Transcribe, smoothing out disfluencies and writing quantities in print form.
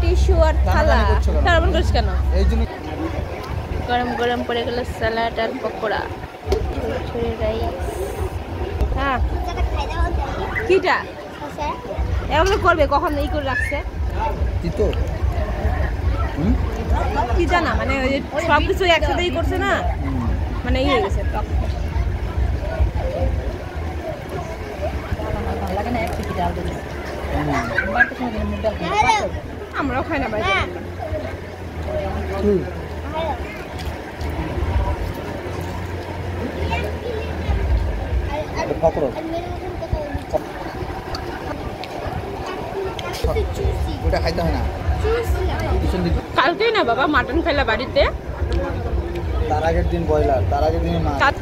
Tissue আর থালা তারপর করিস কেন? এই জন্য গরম গরম পড়ে গেল স্যালাড আর পকোড়া। রাইস হ্যাঁ কিটা এগুলো করবে কখন এই করে রাখছে তিতো কি জানা মানে ওই যে সব কিছু একসাথেই করছে না মানে এই হয়ে গেছে টক লাগে না এক টিকি ডাল দিলে আমরাও খাই না বাইরে পকোড়া ওটা খাইতে হয় না কালকেই না বাবা মাটন খাইলা বাড়িতে তার আগের দিন ব্রয়লার তার আগের দিন মাছ